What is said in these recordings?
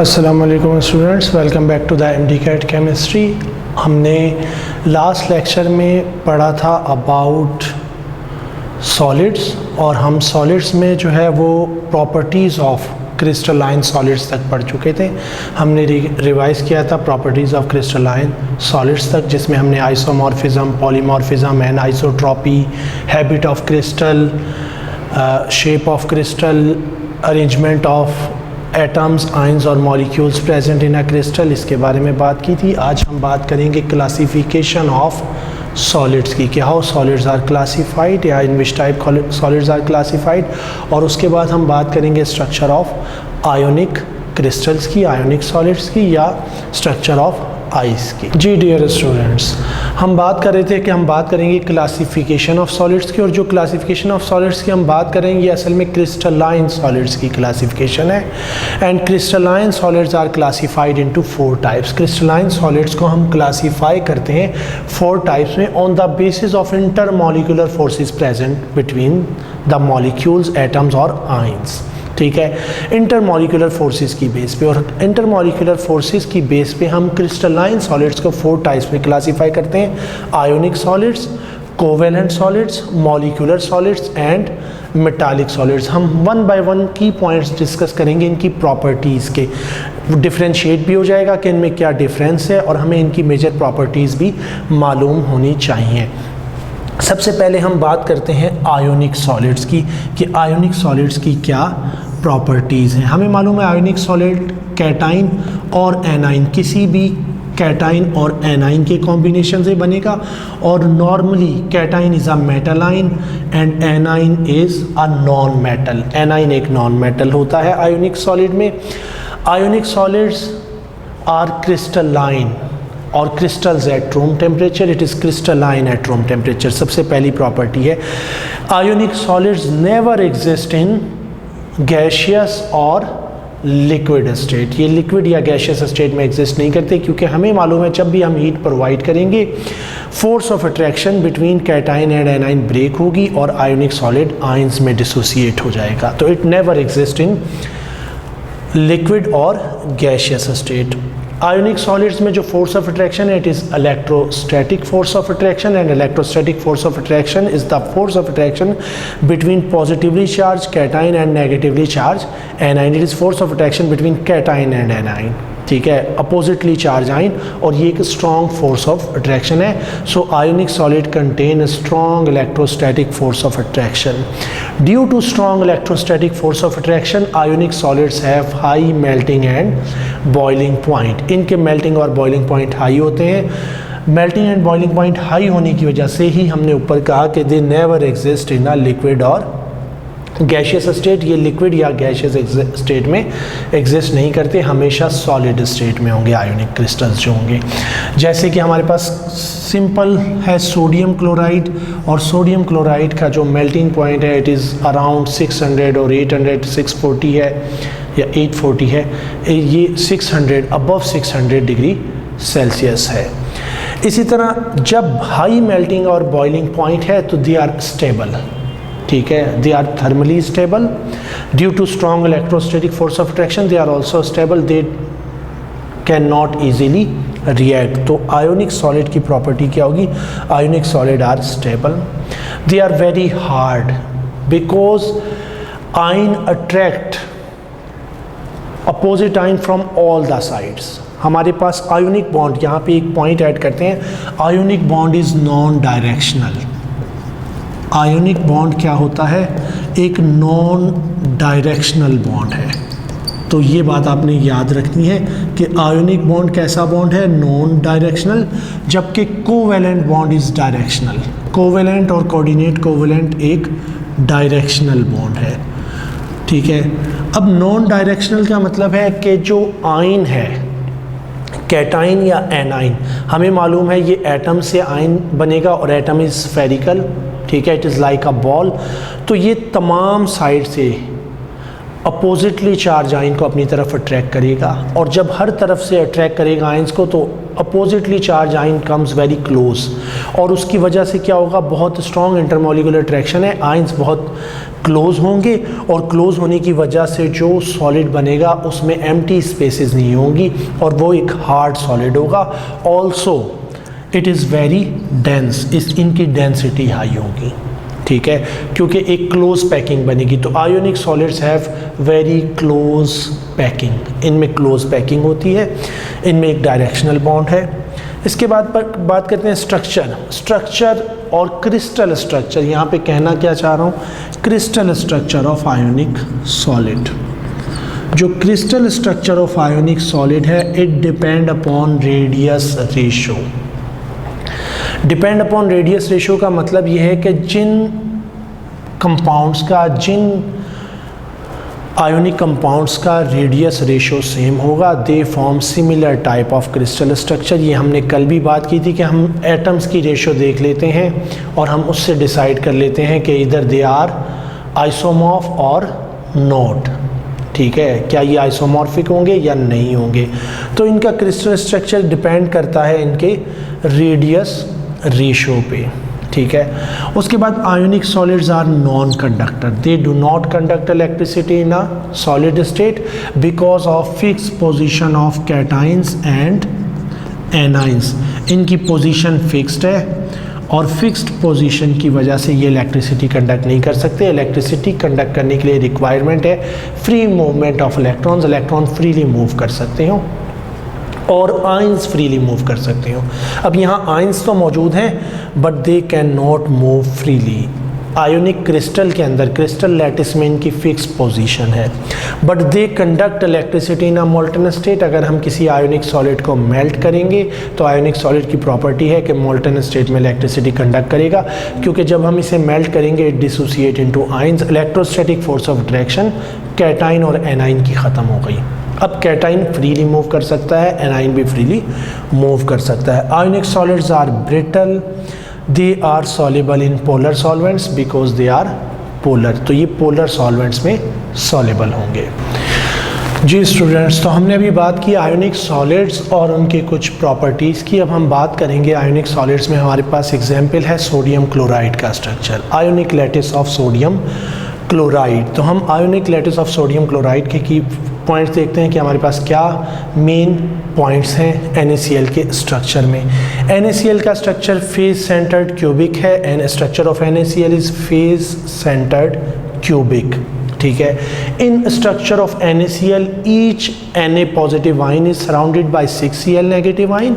अस्सलामुअलैकुम students, welcome back to the MD-CAT chemistry. हमने last lecture में पढ़ा था अबाउट सॉलिड्स और हम सॉलिड्स में जो है वो प्रॉपर्टीज़ ऑफ क्रिस्टलाइन सॉलिड्स तक पढ़ चुके थे। हमने रिवाइज़ किया था प्रॉपर्टीज़ ऑफ क्रिस्टलाइन सॉलिड्स तक, जिसमें हमने isomorphism, polymorphism and isotropy, habit of crystal, shape of crystal, arrangement of atoms, ions और molecules present in a crystal, इसके बारे में बात की थी। आज हम बात करेंगे क्लासिफिकेशन ऑफ सॉलिड्स की, कि हाउ सॉलिड्स आर क्लासिफाइड या in which type solids are classified, और उसके बाद हम बात करेंगे स्ट्रक्चर ऑफ आयोनिक क्रिस्टल्स की, आयोनिक सॉलिड्स की, या स्ट्रक्चर ऑफ आइस की। जी डियर स्टूडेंट्स, हम बात कर रहे थे कि हम बात करेंगे क्लासिफिकेशन ऑफ सॉलिड्स की, और जो क्लासिफिकेशन ऑफ सॉलिड्स की हम बात करेंगे असल में क्रिस्टलाइन सॉलिड्स की क्लासिफिकेशन है। And crystalline solids are classified into 4 types. Crystalline solids को हम क्लासीफाई करते हैं 4 टाइप्स में on the basis of intermolecular forces present between the molecules, atoms और आयंस। ठीक है, इंटरमॉलिक्यूलर फोर्सेस की बेस पे, और इंटरमॉलिक्यूलर फोर्सेस की बेस पे हम क्रिस्टलाइन सॉलिड्स को 4 टाइप्स में क्लासीफाई करते हैं: ionic solids, covalent solids, molecular solids and metallic solids. हम 1 बाय 1 की पॉइंट्स डिस्कस करेंगे, इनकी प्रॉपर्टीज़ के, डिफ्रेंशिएट भी हो जाएगा कि इनमें क्या डिफरेंस है, और हमें इनकी मेजर प्रॉपर्टीज़ भी मालूम होनी चाहिए। सबसे पहले हम बात करते हैं आयोनिक सॉलिड्स की, कि आयोनिक सॉलिड्स की क्या प्रॉपर्टीज़ हैं। हमें मालूम है आयोनिक सॉलिड कैटाइन और एनाइन, किसी भी कैटाइन और एनाइन के कॉम्बिनेशन से बनेगा, और normally cation is a metalline and anion is a non metal. Anion एक नॉन मेटल होता है आयोनिक सॉलिड में। आयोनिक सॉलिड्स आर क्रिस्टलाइन और crystals at room temperature, it is crystalline at room temperature. सबसे पहली प्रॉपर्टी है ionic solids never exist in gaseous और liquid state. ये लिक्विड या गैशियस स्टेट में एग्जिस्ट नहीं करते, क्योंकि हमें मालूम है जब भी हम हीट प्रोवाइड करेंगे force of attraction between cation and anion break होगी और आयोनिक सॉलिड आयंस में डिसोसिएट हो जाएगा। तो it never exist in liquid और गैशियस स्टेट। आयोनिक सॉलिड्स में जो फोर्स ऑफ अट्रैक्शन है, it is electrostatic force of attraction, and electrostatic force of attraction is the force of attraction between positively charge cation and negatively charge anion. It is force of attraction between cation and anion, ठीक है, oppositely charge आइन, और ये एक strong force of attraction है। So ionic solid contain strong electrostatic force of attraction. Due to strong electrostatic force of attraction, ionic solids have high melting and boiling point. इनके melting और boiling point high होते हैं। Melting and boiling point high होने की वजह से ही हमने ऊपर कहा कि they never exist in a liquid और गैशियस स्टेट। ये लिक्विड या गैशियस स्टेट में एग्जिस्ट नहीं करते, हमेशा सॉलिड स्टेट में होंगे आयोनिक क्रिस्टल्स जो होंगे। जैसे कि हमारे पास सिंपल है सोडियम क्लोराइड, और सोडियम क्लोराइड का जो मेल्टिंग पॉइंट है इट इज़ अराउंड 600 और 800, 640 है या 840 है, ये 600 अबव 600 डिग्री सेल्सियस है। इसी तरह जब हाई मेल्टिंग और बॉइलिंग पॉइंट है तो दे आर स्टेबल, ठीक है, they are thermally stable due to strong electrostatic force of attraction. They are also stable, they can not easily react. तो आयोनिक सॉलिड की प्रॉपर्टी क्या होगी? Ionic solid are stable, they are very hard because ion attract opposite ion from all the sides. हमारे पास ionic bond, यहाँ पे एक point add करते हैं, ionic bond is non directional. Ionic bond क्या होता है? एक नॉन डायरेक्शनल बॉन्ड है। तो ये बात आपने याद रखनी है कि आयोनिक बॉन्ड कैसा बॉन्ड है? नॉन डायरेक्शनल, जबकि covalent bond is directional. Covalent और कोऑर्डिनेट कोवेलेंट एक डायरेक्शनल बॉन्ड है, ठीक है। अब नॉन डायरेक्शनल का मतलब है कि जो आयन है, कैटाइन या एनाइन, हमें मालूम है ये एटम से आयन बनेगा और एटम इज स्फेरिकल, ठीक है, it is like a ball. तो ये तमाम साइड से अपोजिटली चार्ज आयन को अपनी तरफ अट्रैक्ट करेगा, और जब हर तरफ से अट्रैक्ट करेगा आयंस को तो oppositely charge ion comes very close, और उसकी वजह से क्या होगा? बहुत स्ट्रॉन्ग इंटरमॉलिक्यूलर अट्रैक्शन है, आयंस बहुत क्लोज होंगे और क्लोज होने की वजह से जो सॉलिड बनेगा उसमें एम्प्टी स्पेसेस नहीं होंगी और वो एक हार्ड सॉलिड होगा। Also it is very dense, इनकी डेंसिटी हाई होगी, ठीक है, क्योंकि एक क्लोज पैकिंग बनेगी। तो ionic solids have very close packing, इनमें क्लोज पैकिंग होती है, इनमें एक डायरेक्शनल बॉन्ड है। इसके बाद बात करते हैं स्ट्रक्चर और क्रिस्टल स्ट्रक्चर। यहाँ पे कहना क्या चाह रहा हूँ, crystal structure of ionic solid. जो crystal structure of ionic solid है, it depend upon radius ratio. Depend upon radius ratio का मतलब ये है कि जिन कंपाउंड्स का, जिन आयोनिक कंपाउंड्स का रेडियस रेशो सेम होगा, they form similar type of crystal structure. ये हमने कल भी बात की थी कि हम एटम्स की रेशो देख लेते हैं और हम उससे डिसाइड कर लेते हैं कि इधर दे आर आइसोमॉर्फ और नॉट, ठीक है, क्या ये आइसोमॉर्फिक होंगे या नहीं होंगे। तो इनका क्रिस्टल स्ट्रक्चर डिपेंड करता है इनके रेडियस रेशो पे, ठीक है। उसके बाद ionic solids are non conductor, they do not conduct electricity in a solid state because of fix position of cations and anions. इनकी पोजीशन फिक्स्ड है और फिक्स्ड पोजीशन की वजह से ये इलेक्ट्रिसिटी कंडक्ट नहीं कर सकते। इलेक्ट्रिसिटी कंडक्ट करने के लिए रिक्वायरमेंट है free movement of electrons, electron freely move कर सकते हो और आयंस फ्रीली मूव कर सकते हो। अब यहाँ आयंस तो मौजूद हैं but they can not move freely. Ionic crystal के अंदर, क्रिस्टल लैटिस में इनकी फिक्स पोजीशन है, but they conduct electricity in a molten state. अगर हम किसी आयोनिक सॉलिड को मेल्ट करेंगे तो आयोनिक सॉलिड की प्रॉपर्टी है कि मोल्टन स्टेट में इलेक्ट्रिसिटी कंडक्ट करेगा, क्योंकि जब हम इसे मेल्ट करेंगे it dissociate into ions. Electrostatic force of direction cation और एनाइन की ख़त्म हो गई। अब कैटाइन फ्रीली मूव कर सकता है, एनाइन भी फ्रीली मूव कर सकता है। Ionic solids are brittle, they are soluble in polar solvents because they are polar. तो ये पोलर सॉल्वेंट्स में सॉल्युबल होंगे। जी स्टूडेंट्स, तो हमने अभी बात की आयोनिक सॉलिड्स और उनके कुछ प्रॉपर्टीज़ की। अब हम बात करेंगे आयोनिक सॉलिड्स में हमारे पास एग्जाम्पल है सोडियम क्लोराइड का structure, ionic lattice of sodium chloride. तो हम ionic lattice of sodium chloride के की पॉइंट्स देखते हैं कि हमारे पास क्या मेन पॉइंट्स हैं NaCl के स्ट्रक्चर में। NaCl का स्ट्रक्चर फेज सेंटर्ड क्यूबिक है and structure of NaCl is phase centred cubic, ठीक है। इन structure of NaCl each Na positive ion is surrounded by 6 Cl negative ion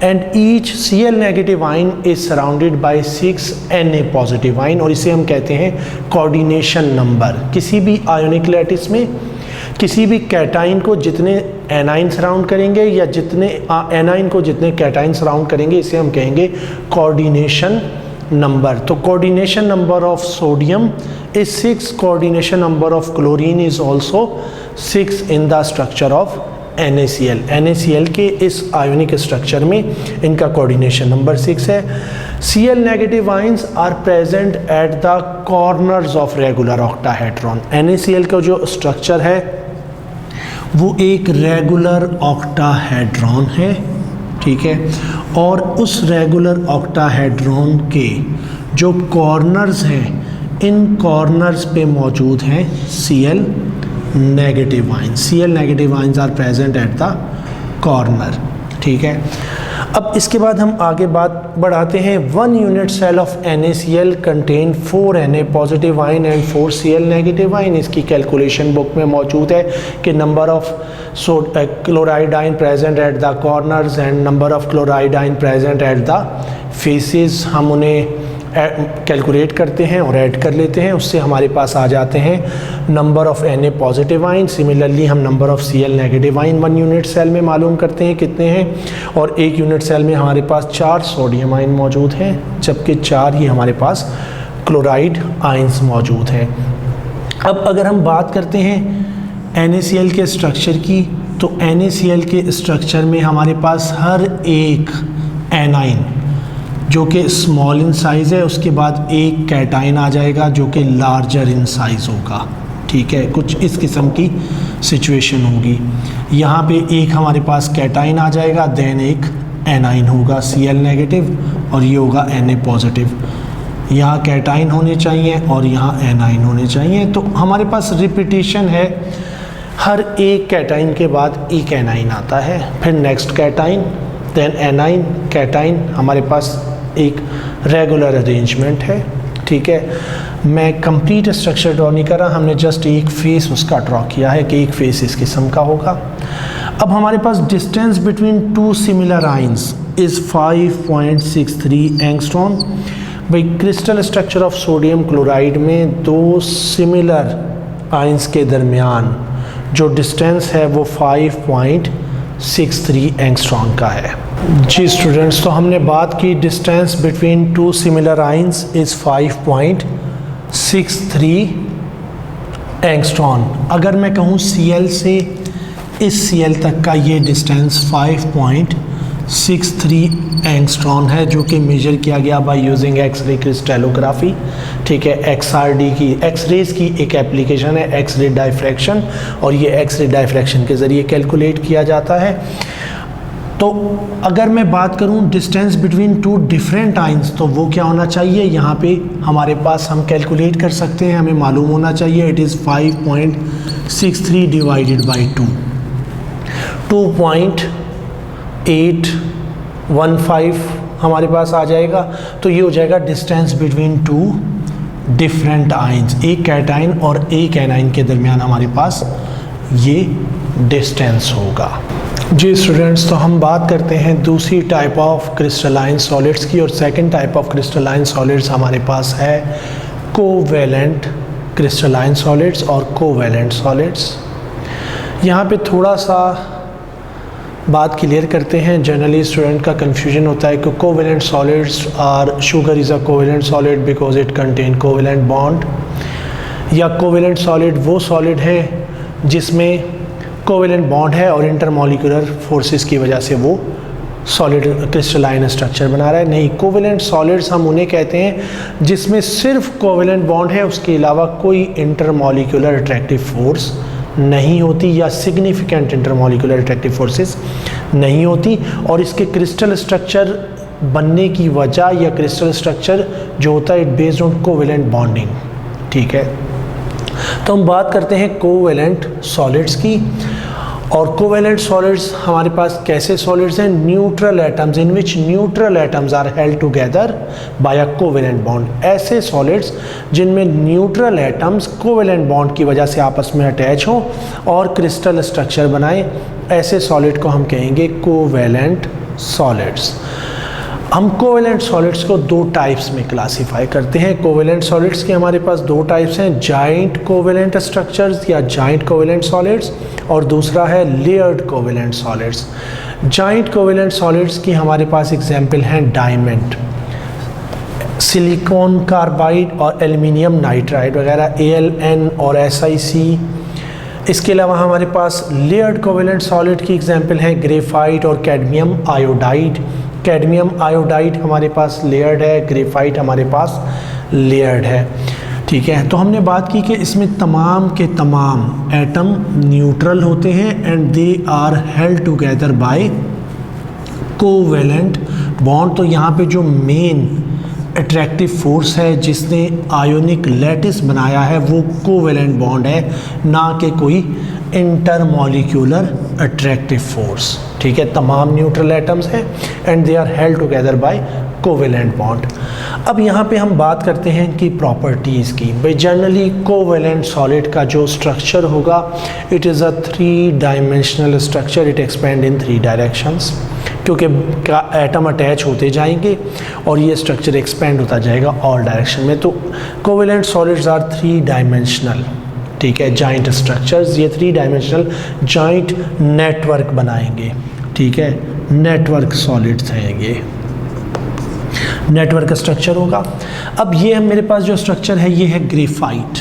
and each Cl negative ion is surrounded by 6 Na positive ion, और इसे हम कहते हैं coordination number. किसी भी ionic lattice में किसी भी कैटाइन को जितने एनाइन सराउंड करेंगे या जितने एनाइन को जितने कैटाइन सराउंड करेंगे इसे हम कहेंगे कोऑर्डिनेशन नंबर। तो coordination number of sodium is 6, coordination number of chlorine is also 6 in the structure of NaCl। NaCl के इस आयोनिक स्ट्रक्चर में इनका कोऑर्डिनेशन नंबर 6 है। Cl negative ions are present at the corners of regular octahedron. NaCl का जो structure है वो एक रेगुलर ऑक्टाहेड्रॉन है, ठीक है, और उस रेगुलर ऑक्टाहेड्रॉन के जो कॉर्नर्स हैं इन कॉर्नर्स पे मौजूद हैं Cl negative ions. Cl negative ions are present at the corner, ठीक है। अब इसके बाद हम आगे बात बढ़ाते हैं। 1 unit cell of NaCl contain 4 Na positive ion and 4 Cl negative ion. इसकी कैलकुलेशन बुक में मौजूद है कि number of chloride ion present at the corners and number of chloride ion present at the faces. हम उन्हें calculate करते हैं और ऐड कर लेते हैं, उससे हमारे पास आ जाते हैं number of Na positive ion. Similarly हम number of Cl negative ion 1 unit cell में मालूम करते हैं कितने हैं, और 1 यूनिट सेल में हमारे पास 4 सोडियम आयन मौजूद हैं जबकि 4 ही हमारे पास क्लोराइड आयंस मौजूद हैं। अब अगर हम बात करते हैं NaCl के स्ट्रक्चर की, तो NaCl के स्ट्रक्चर में हमारे पास हर एक एनाइन जो कि स्मॉल इन साइज़ है, उसके बाद एक कैटाइन आ जाएगा जो कि लार्जर इन साइज़ होगा, ठीक है। कुछ इस किस्म की सिचुएशन होगी। यहाँ पे एक हमारे पास कैटाइन आ जाएगा, देन एक एनाइन होगा Cl नेगेटिव और ये होगा Na पॉजिटिव। यहाँ कैटाइन होने चाहिए और यहाँ एनाइन होने चाहिए। तो हमारे पास रिपीटिशन है, हर एक कैटाइन के बाद एक एनाइन आता है, फिर next cation, then anion, cation. हमारे पास एक रेगुलर अरेंजमेंट है, ठीक है। मैं कंप्लीट स्ट्रक्चर ड्रॉ नहीं कर रहा, हमने जस्ट एक फेस उसका ड्रॉ किया है कि एक फेस इस किस्म का होगा। अब हमारे पास distance between two similar ions is 5.63 angstrom. भाई crystal structure of sodium chloride में दो सिमिलर आयंस के दरमियान जो डिस्टेंस है वो 5.63 एंगस्ट्रॉम का है। जी स्टूडेंट्स, तो हमने बात की distance between two similar ions is 5.63 angstrom. अगर मैं कहूँ Cl से इस Cl तक का ये डिस्टेंस 5.63 एंगस्ट्रॉम है, जो कि मेजर किया गया बाय यूजिंग एक्सरे क्रिस्टलोग्राफी, ठीक है। XRD की, एक्सरेज की एक एप्लीकेशन है, एक्सरे डायफ्रैक्शन, और ये एक्सरे डायफ्रैक्शन के ज़रिए कैलकुलेट किया जाता है। तो अगर मैं बात करूं distance between to different ions, तो वो क्या होना चाहिए, यहाँ पे हमारे पास हम कैलकुलेट कर सकते हैं, हमें मालूम होना चाहिए इट इज़ 5.63 डिवाइडेड बाई 2.815 हमारे पास आ जाएगा। तो ये हो जाएगा distance between to different ions, एक कैटाइन और एक एनाइन के दरमियान हमारे पास ये डिस्टेंस होगा। जी स्टूडेंट्स, तो हम बात करते हैं दूसरी टाइप ऑफ क्रिस्टलाइन सॉलिड्स की, और second type of crystalline solids हमारे पास है कोवैलेंट क्रिस्टलाइन सॉलिड्स और कोवैलेंट सॉलिड्स। यहाँ पे थोड़ा सा बात क्लियर करते हैं, जनरली स्टूडेंट का कन्फ्यूजन होता है कि covalent solids are sugar is a covalent solid because it contain covalent bond, या कोवैलेंट सॉलिड वो सॉलिड है जिसमें कोवैलेंट बॉन्ड है और इंटरमॉलिक्यूलर फोर्सेस की वजह से वो सॉलिड क्रिस्टलाइन स्ट्रक्चर बना रहा है। नहीं, कोवैलेंट सॉलिड्स हम उन्हें कहते हैं जिसमें सिर्फ कोवैलेंट बॉन्ड है, उसके अलावा कोई इंटरमॉलिक्यूलर अट्रैक्टिव फोर्स नहीं होती या सिग्निफिकेंट इंटरमॉलिक्यूलर अट्रैक्टिव फोर्सेस नहीं होती, और इसके क्रिस्टल स्ट्रक्चर बनने की वजह या क्रिस्टल स्ट्रक्चर जो होता है it based on covalent bonding, ठीक है। तो हम बात करते हैं कोवैलेंट सॉलिड्स की, और कोवैलेंट सॉलिड्स हमारे पास कैसे सॉलिड्स हैं, neutral atoms in which neutral atoms are held together by a covalent bond. ऐसे सॉलिड्स जिनमें न्यूट्रल एटम्स कोवैलेंट बॉन्ड की वजह से आपस में अटैच हों और क्रिस्टल स्ट्रक्चर बनाएं, ऐसे सॉलिड को हम कहेंगे कोवैलेंट सॉलिड्स। हम कोवैलेंट सॉलिड्स को दो टाइप्स में क्लासीफाई करते हैं। कोवैलेंट सॉलिड्स के हमारे पास दो टाइप्स हैं, जाइंट कोवैलेंट स्ट्रक्चर्स या जाइंट कोवैलेंट सॉलिड्स, और दूसरा है layered covalent solids. Giant covalent solids की हमारे पास एग्जाम्पल हैं डायमंड, सिलिकॉन कार्बाइड और एल्युमिनियम नाइट्राइड वगैरह, AlN और SiC। इसके अलावा हमारे पास लेयर्ड कोवैलेंट सॉलिड की एग्जाम्पल हैं ग्रेफाइट और कैडमियम आयोडाइड। कैडमियम आयोडाइड हमारे पास लेयर्ड है, ग्रेफाइट हमारे पास लेयर्ड है, ठीक है। तो हमने बात की कि इसमें तमाम के तमाम एटम न्यूट्रल होते हैं and they are held together by covalent bond. तो यहाँ पे जो मेन अट्रैक्टिव फोर्स है जिसने आयोनिक लैटिस बनाया है वो कोवैलेंट बॉन्ड है, ना कि कोई इंटरमॉलिक्यूलर अट्रैक्टिव फोर्स, ठीक है। तमाम न्यूट्रल एटम्स हैं and they are held together by covalent bond. अब यहाँ पे हम बात करते हैं इनकी प्रॉपर्टीज़ की। भाई जनरली कोवैलेंट सॉलिड का जो स्ट्रक्चर होगा it is a 3 dimensional structure, it expand in 3 directions, क्योंकि एटम अटैच होते जाएंगे और ये स्ट्रक्चर एक्सपेंड होता जाएगा ऑल डायरेक्शन में। तो कोवैलेंट सॉलिड्स आर 3 डायमेंशनल, ठीक है, जाइंट स्ट्रक्चर्स। ये 3 डायमेंशनल जाइंट नेटवर्क बनाएंगे, ठीक है, नेटवर्क सॉलिड्स हैं, ये नेटवर्क स्ट्रक्चर होगा। अब ये मेरे पास जो स्ट्रक्चर है ये है ग्रेफाइट।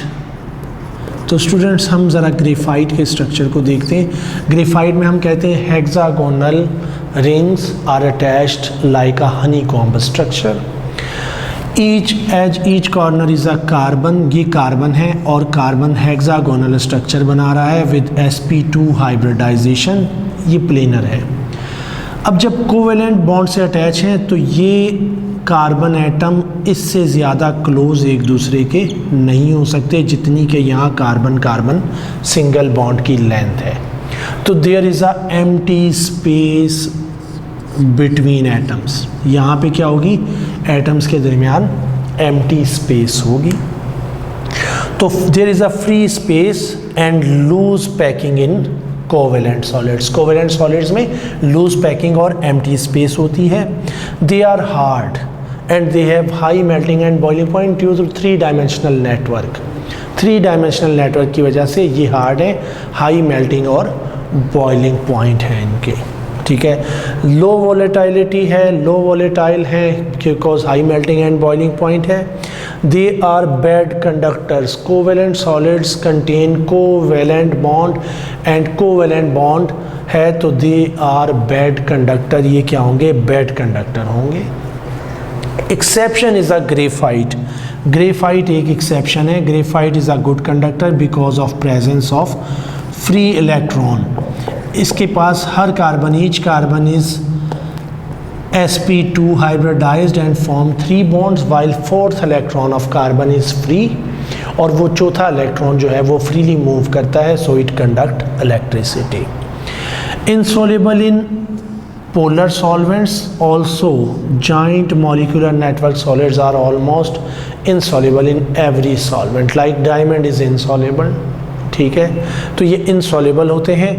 तो स्टूडेंट्स हम ज़रा ग्रेफाइट के स्ट्रक्चर को देखते हैं। ग्रेफाइट में हम कहते हैं hexagonal rings are attached like a honeycomb structure, each corner is a carbon, ये कार्बन है और कार्बन हेक्सागोनल स्ट्रक्चर बना रहा है विद sp2 हाइब्रिडाइजेशन, ये प्लेनर है। अब जब कोवैलेंट बॉन्ड से अटैच हैं तो ये कार्बन एटम इससे ज़्यादा क्लोज एक दूसरे के नहीं हो सकते जितनी के यहाँ कार्बन कार्बन सिंगल बॉन्ड की लेंथ है। तो there is a empty space between atoms, यहाँ पे क्या होगी, एटम्स के दरमियान एम्प्टी स्पेस होगी। तो there is a free space and loose packing in covalent solids. Covalent solids में लूज पैकिंग और एम्प्टी स्पेस होती है। They are hard and they have high melting and boiling point due to 3 dimensional network. 3 dimensional network की वजह से ये hard है, high melting और बॉइलिंग पॉइंट है इनके, ठीक है। लो वोलेटिलिटी है, लो वोलेटाइल है because high melting and boiling point है। They are bad conductors. Covalent solids contain covalent bond and covalent bond है तो दे आर बैड कंडक्टर, ये क्या होंगे, बैड कंडक्टर होंगे। Exception is a graphite. Graphite एक exception है। Graphite is a good conductor because of presence of free electron. इसके पास हर carbon, each carbon is sp2 hybridized and form 3 bonds while 4th electron of carbon is free, और वो चौथा electron जो है वो फ्रीली मूव करता है, so it conduct electricity. insoluble in polar solvents, also giant molecular network solids are almost insoluble in every solvent like diamond is insoluble, ठीक है। तो ये insoluble होते हैं,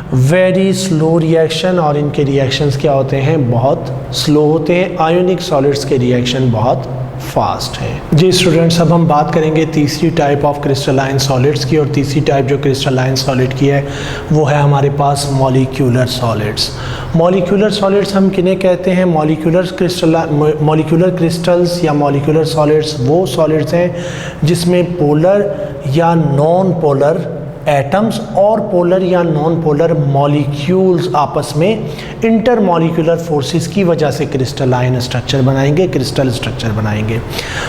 वेरी स्लो रिएक्शन, और इनके रिएक्शंस क्या होते हैं, बहुत स्लो होते हैं। आयोनिक सॉलिड्स के रिएक्शन बहुत फास्ट हैं। जी स्टूडेंट्स, अब हम बात करेंगे तीसरी टाइप ऑफ क्रिस्टलाइन सॉलिड्स की, और तीसरी टाइप जो क्रिस्टलाइन सॉलिड की है वो है हमारे पास मॉलिक्यूलर सॉलिड्स। मॉलिक्यूलर सॉलिड्स हम किन्हें कहते हैं, मॉलिक्यूलर क्रिस्टल्स या मॉलिक्यूलर सॉलिड्स वो सॉलिड्स हैं जिसमें पोलर या नॉन पोलर एटम्स और पोलर या नॉन पोलर मॉलिक्यूल्स आपस में इंटर मॉलिक्यूलर फोर्सेस की वजह से क्रिस्टलाइन स्ट्रक्चर बनाएंगे, क्रिस्टल स्ट्रक्चर बनाएंगे।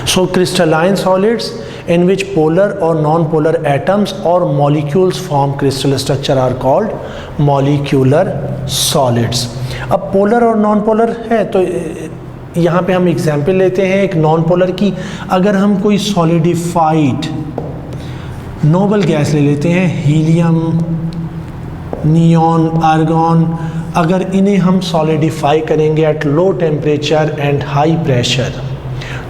So crystalline solids in which polar और नॉन पोलर एटम्स और molecules form crystal structure are called molecular solids. अब पोलर और नॉन पोलर है तो यहाँ पे हम एग्जाम्पल लेते हैं एक नॉन पोलर की। अगर हम कोई सॉलिडिफाइड नोबल गैस ले लेते हैं, हीलियम, नियॉन, आर्गॉन, अगर इन्हें हम सॉलिडिफाई करेंगे at low temperature and high pressure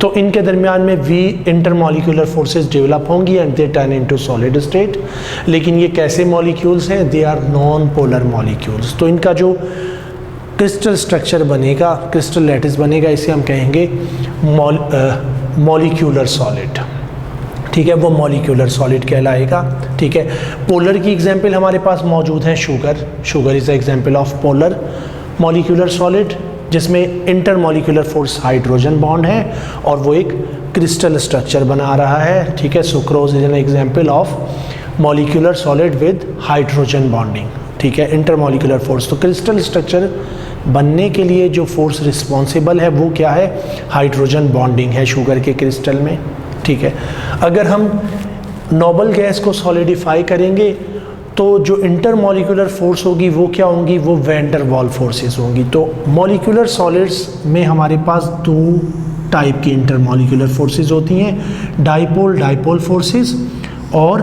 तो इनके दरमियान में वी इंटरमॉलिक्यूलर फोर्सेस डेवलप होंगी एंड they turn into solid state. लेकिन ये कैसे मॉलिक्यूल्स हैं, they are non polar molecules. तो इनका जो क्रिस्टल स्ट्रक्चर बनेगा, क्रिस्टल लैटिस बनेगा, इसे हम कहेंगे मॉलिक्यूलर सॉलिड, ठीक है, वो मॉलिक्यूलर सॉलिड कहलाएगा, ठीक है। पोलर की एग्जांपल हमारे पास मौजूद है sugar. Sugar is example of polar molecular solid जिसमें intermolecular force hydrogen bond है और वो एक क्रिस्टल स्ट्रक्चर बना रहा है, ठीक है। Sucrose is an example of molecular solid with hydrogen bonding, ठीक है, इंटर मॉलिक्यूलर फोर्स। तो क्रिस्टल स्ट्रक्चर बनने के लिए जो फोर्स रिस्पॉन्सिबल है वो क्या है, हाइड्रोजन बॉन्डिंग है शुगर के क्रिस्टल में, ठीक है। अगर हम नोबल गैस को सॉलिडिफाई करेंगे तो जो इंटर मॉलिक्यूलर फोर्स होगी वो क्या होंगी, वो वैन डर वाल फोर्सेस होंगी। तो मॉलिक्यूलर सॉलिड्स में हमारे पास 2 टाइप की इंटर मॉलिक्यूलर फोर्सेस होती हैं, डाइपोल डाइपोल फोर्सेस और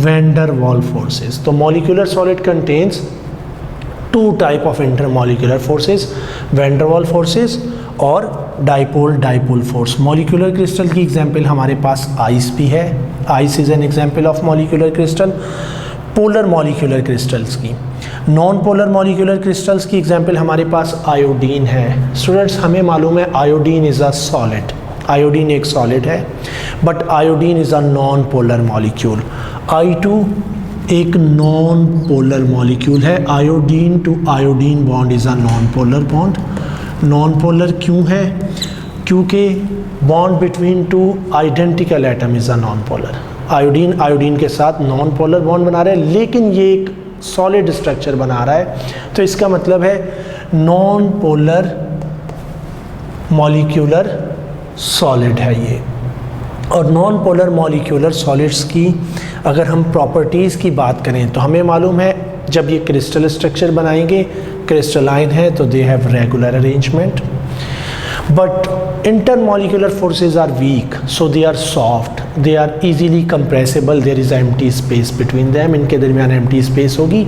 वैन डर वाल फोर्सेस। तो molecular solid contains 2 type of inter molecular forces, van der Waals forces और dipole dipole force. Molecular crystal की एग्जांपल हमारे पास आइस भी है, ice is an example of molecular crystal. Polar molecular crystals की, non polar molecular crystals की example हमारे पास आयोडीन है। स्टूडेंट्स, हमें मालूम है iodine is a solid, iodine एक सॉलिड है, but iodine is a non polar molecule. I2 एक नॉन पोलर मॉलिक्यूल है। Iodine to iodine bond is a non polar bond. Non polar क्यों है, क्योंकि bond between 2 identical atom is a non polar. Iodine iodine के साथ non polar bond बना रहा है लेकिन ये एक सॉलिड स्ट्रक्चर बना रहा है, तो इसका मतलब है नॉन पोलर मॉलिक्यूलर सॉलिड है ये। और नॉन पोलर मॉलिक्यूलर सॉलिड्स की अगर हम प्रॉपर्टीज़ की बात करें तो हमें मालूम है जब ये क्रिस्टल स्ट्रक्चर बनाएंगे, क्रिस्टलाइन है तो they have regular arrangement. but intermolecular forces are weak, so they are soft, they are easily compressible, there is empty space between them, इनके दरमियान empty space होगी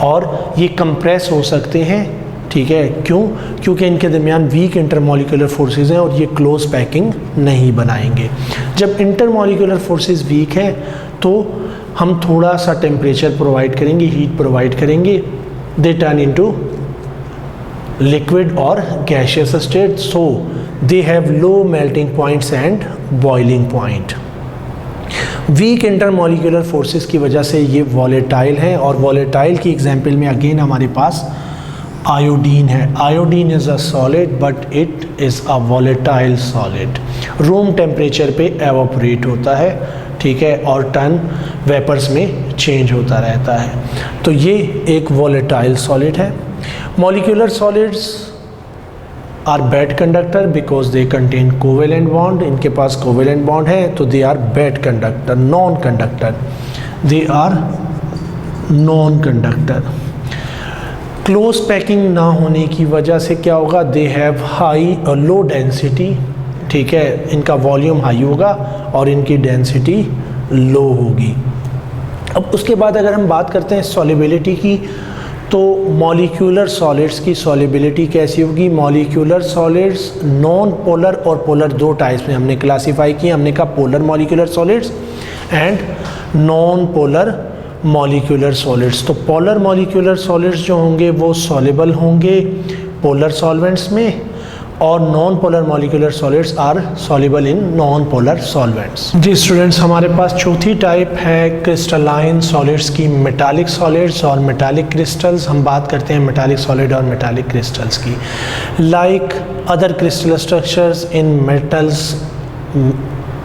और ये compress हो सकते हैं, ठीक है। क्यों? क्योंकि इनके दरमियान वीक इंटरमोलिकुलर फोर्सेस हैं और ये क्लोज पैकिंग नहीं बनाएंगे। जब इंटरमोलिकुलर फोर्सेस वीक हैं तो हम थोड़ा सा टेम्परेचर प्रोवाइड करेंगे, हीट प्रोवाइड करेंगे, दे turn into liquid or gaseous state, so they have low melting points and boiling point। Weak intermolecular forces की वजह से ये वॉलेटाइल हैं और वॉलेटाइल की एग्जांपल में अगेन हमारे पास आयोडीन है। Iodine is a solid but it is a volatile solid, room temperature पे एवापोरेट होता है, ठीक है, और टर्न वेपर्स में चेंज होता रहता है। तो ये एक वॉलेटाइल सॉलिड है। Molecular solids are bad conductor because they contain covalent bond, इनके पास covalent bond है तो they are bad conductor, non conductor, they are non conductor। Close packing ना होने की वजह से क्या होगा, दे हैव हाई और लो डेंसिटी, ठीक है, इनका वॉल्यूम हाई होगा और इनकी डेंसिटी लो होगी। अब उसके बाद अगर हम बात करते हैं सॉल्युबिलिटी की, तो मॉलिक्यूलर सॉलिड्स की सॉल्युबिलिटी कैसी होगी। मॉलिक्यूलर सॉलिड्स नॉन पोलर और पोलर दो टाइप्स में हमने क्लासीफाई किए। हमने कहा polar molecular solids and non polar molecular solids. तो पोलर मॉलिक्यूलर सॉलिड्स जो होंगे वो सॉल्युबल होंगे पोलर सॉल्वेंट्स में और non polar molecular solids are soluble in non polar solvents. जी स्टूडेंट्स, हमारे पास चौथी टाइप है क्रिस्टलाइन सॉलिड्स की, मेटालिक सॉलिड्स और मेटालिक क्रिस्टल्स। हम बात करते हैं मेटालिक सॉलिड और मेटालिक क्रिस्टल्स की। Like other crystal structures in metals,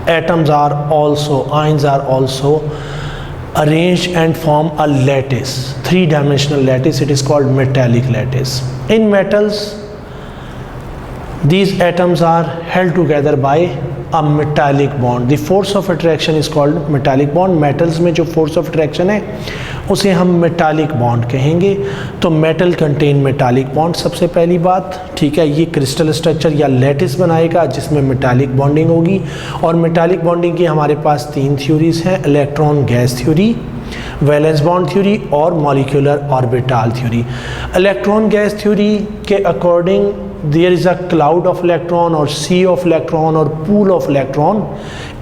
atoms are also, ions are also arranged and form a lattice, three-dimensional lattice. It is called metallic lattice. In metals, these atoms are held together by a metallic bond. The force of attraction is called metallic bond. Metals में जो force of attraction है उसे हम metallic bond कहेंगे। तो metal contain metallic bond, सबसे पहली बात, ठीक है। ये क्रिस्टल स्ट्रक्चर या लैटिस बनाएगा जिसमें मेटालिक बॉन्डिंग होगी और मेटालिक बॉन्डिंग की हमारे पास तीन थ्योरीज हैं, electron gas theory, valence bond theory और molecular orbital theory. Electron gas theory के according there is a cloud of electron or sea of electron or pool of electron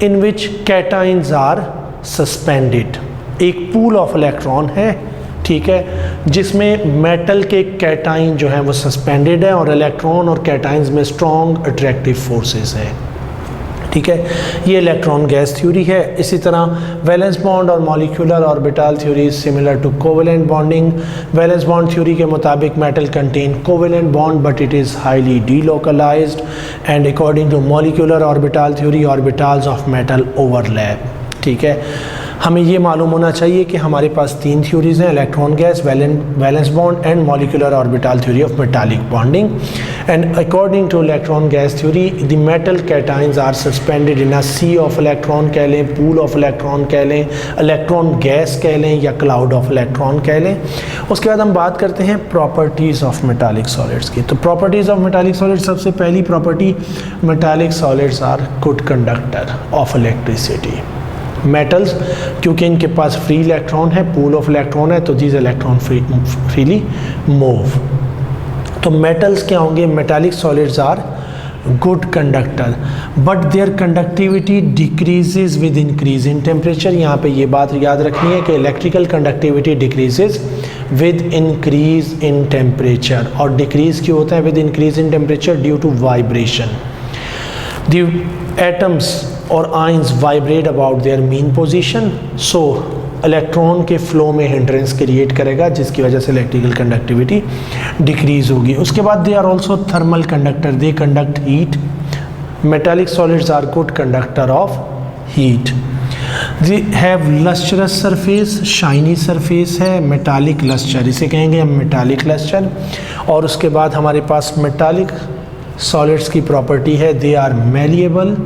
in which cations are suspended। एक pool of electron है, ठीक है, जिसमें metal के cation जो हैं वो सस्पेंडेड है और इलेक्ट्रॉन और कैटाइंस में स्ट्रॉन्ग अट्रैक्टिव फोर्सेस है, ठीक है। ये इलेक्ट्रॉन गैस थ्योरी है। इसी तरह वैलेंस बॉन्ड और molecular orbital theory similar to covalent bonding. Valence bond theory के मुताबिक metal contain covalent bond but it is highly delocalized and according to molecular orbital theory orbitals of metal overlap, ठीक है। हमें ये मालूम होना चाहिए कि हमारे पास तीन थ्योरीज हैं, electron gas, valence bond and molecular orbital theory of metallic bonding. And according to electron gas theory the metal cations are suspended in a sea of electron कह लें, पूल ऑफ इलेक्ट्रॉन कह लें, electron gas कह लें या cloud of electron कह लें। उसके बाद हम बात करते हैं प्रॉपर्टीज़ ऑफ मेटालिक सॉलिड्स की। तो प्रॉपर्टीज़ ऑफ मेटालिक सॉलिड्स, सबसे पहली property, metallic solids are good conductor of electricity. Metals क्योंकि इनके पास फ्री इलेक्ट्रॉन है, पूल ऑफ इलेक्ट्रॉन है, तो दीज इलेक्ट्रॉन फ्रीली मूव। तो मेटल्स क्या होंगे, metallic solids are good conductor but their conductivity decreases with increase in temperature. यहाँ पे ये बात याद रखनी है कि electrical conductivity decreases with increase in temperature. और डिक्रीज क्यों होता है with increase in temperature? Due to vibration. The atoms और ions vibrate about their mean position, so electron के फ्लो में हिंड्रेंस क्रिएट करेगा जिसकी वजह से इलेक्ट्रिकल कंडक्टिविटी डिक्रीज होगी। उसके बाद they are also thermal conductor, they conduct heat. Metallic solids are good conductor of heat. They have lustrous surface, shiny surface है, मेटालिक लस्टर, इसे कहेंगे हम मेटालिक लस्टर। और उसके बाद हमारे पास मेटालिक सॉलिड्स की प्रॉपर्टी है, they are malleable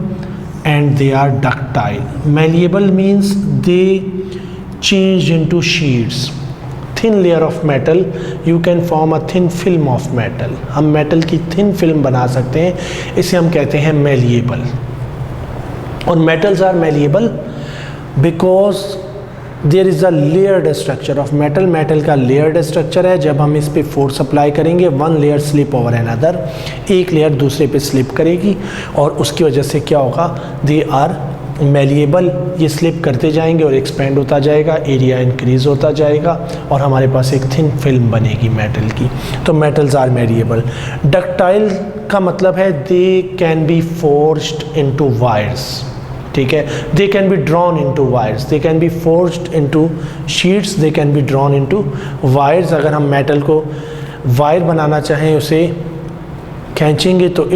and they are ductile. Malleable means they change into sheets, thin layer of metal you can form a thin film of metal. हम मेटल की thin film बना सकते हैं, इसे हम कहते हैं मेलिएबल। और metals are malleable because there is a layered structure of metal. Metal का लेयर्ड स्ट्रक्चर है। जब हम इस पे फोर्स अप्लाई करेंगे, one layer slip over another, एक लेयर दूसरे पे स्लिप करेगी और उसकी वजह से क्या होगा, दे आर मेलिएबल। ये स्लिप करते जाएंगे और एक्सपेंड होता जाएगा, एरिया इंक्रीज होता जाएगा और हमारे पास एक थिन फिल्म बनेगी मेटल की। तो मेटल्स आर मेलिएबल। डक्टाइल का मतलब है they can be forced into wires, ठीक है। They can be drawn into wires, they can be forced into sheets, they can be drawn into wires. अगर हम मेटल को वायर बनाना चाहें, उसे खींचेंगे तो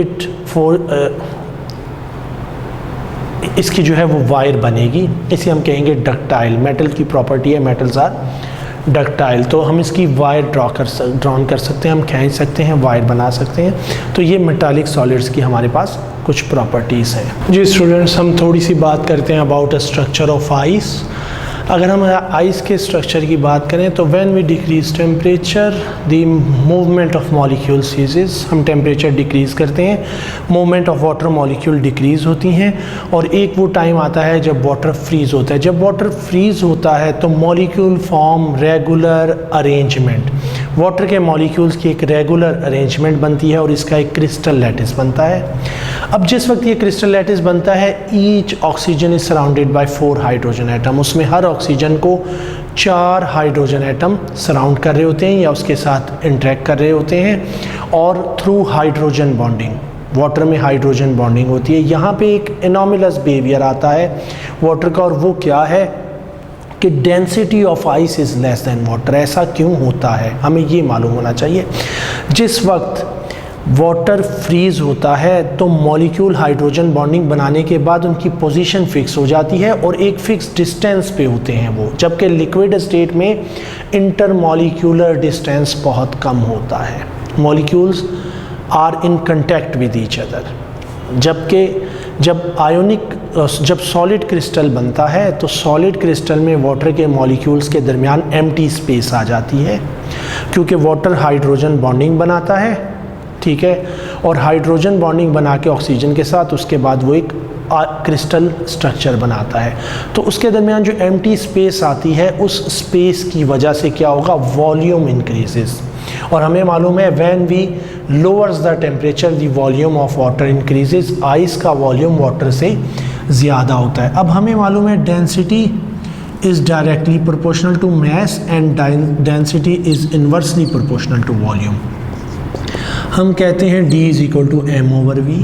इसकी जो है वो वायर बनेगी, इसे हम कहेंगे डक्टाइल। मेटल की प्रॉपर्टी है मेटल्स आर डक्टाइल। तो हम इसकी वायर ड्रॉन कर सकते हैं, हम खींच सकते हैं, वायर बना सकते हैं। तो ये मेटालिक सॉलिड्स की हमारे पास कुछ प्रॉपर्टीज़ हैं। जी स्टूडेंट्स, हम थोड़ी सी बात करते हैं अबाउट स्ट्रक्चर ऑफ आइस। अगर हम आइस के स्ट्रक्चर की बात करें तो when we decrease temperature the movement of molecule ceases. हम टेम्परेचर डिक्रीज़ करते हैं, movement of water molecule decrease होती हैं और एक वो टाइम आता है जब वाटर फ्रीज़ होता है। जब वाटर फ्रीज़ होता है तो molecule form regular arrangement. Water के मॉलिक्यूल्स की एक रेगुलर अरेंजमेंट बनती है और इसका एक क्रिस्टल लैटिस बनता है। अब जिस वक्त ये क्रिस्टल लैटिस बनता है, each oxygen is surrounded by 4 hydrogen atom. उसमें हर ऑक्सीजन को 4 हाइड्रोजन एटम सराउंड कर रहे होते हैं या उसके साथ इंटरेक्ट कर रहे होते हैं और थ्रू हाइड्रोजन बॉन्डिंग। वाटर में हाइड्रोजन बॉन्डिंग होती है। यहाँ पे एक एनॉमलस बिहेवियर आता है वाटर का, और वो क्या है कि density of ice is less than water. ऐसा क्यों होता है, हमें ये मालूम होना चाहिए। जिस वक्त वाटर फ्रीज होता है तो मॉलिक्यूल हाइड्रोजन बॉन्डिंग बनाने के बाद उनकी पोजीशन फिक्स हो जाती है और एक फिक्स डिस्टेंस पे होते हैं वो, जबकि लिक्विड स्टेट में इंटरमॉलिक्यूलर डिस्टेंस बहुत कम होता है। Molecules are in contact with each other. जबकि जब सॉलिड क्रिस्टल बनता है तो सॉलिड क्रिस्टल में वाटर के मॉलिक्यूल्स के दरमियान एम्प्टी स्पेस आ जाती है, क्योंकि वाटर हाइड्रोजन बॉन्डिंग बनाता है, ठीक है, और हाइड्रोजन बॉन्डिंग बना के ऑक्सीजन के साथ उसके बाद वो एक क्रिस्टल स्ट्रक्चर बनाता है। तो उसके दरमियान जो एम्प्टी स्पेस आती है, उस स्पेस की वजह से क्या होगा, वॉल्यूम इंक्रीजेस। और हमें मालूम है when we lowers the temperature the volume of water increases. Ice का वॉल्यूम वाटर से ज़्यादा होता है। अब हमें मालूम है density is directly proportional to mass and density is inversely proportional to volume. हम कहते हैं D is equal to m/v।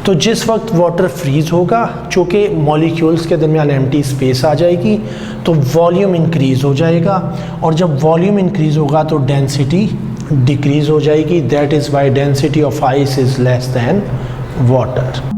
तो जिस वक्त वाटर फ्रीज होगा, चूँकि मॉलिक्यूल्स के दरमियान एम्प्टी स्पेस आ जाएगी, तो वॉल्यूम इंक्रीज़ हो जाएगा, और जब वॉल्यूम इंक्रीज़ होगा तो डेंसिटी डिक्रीज़ हो जाएगी। That is why density of ice is less than water.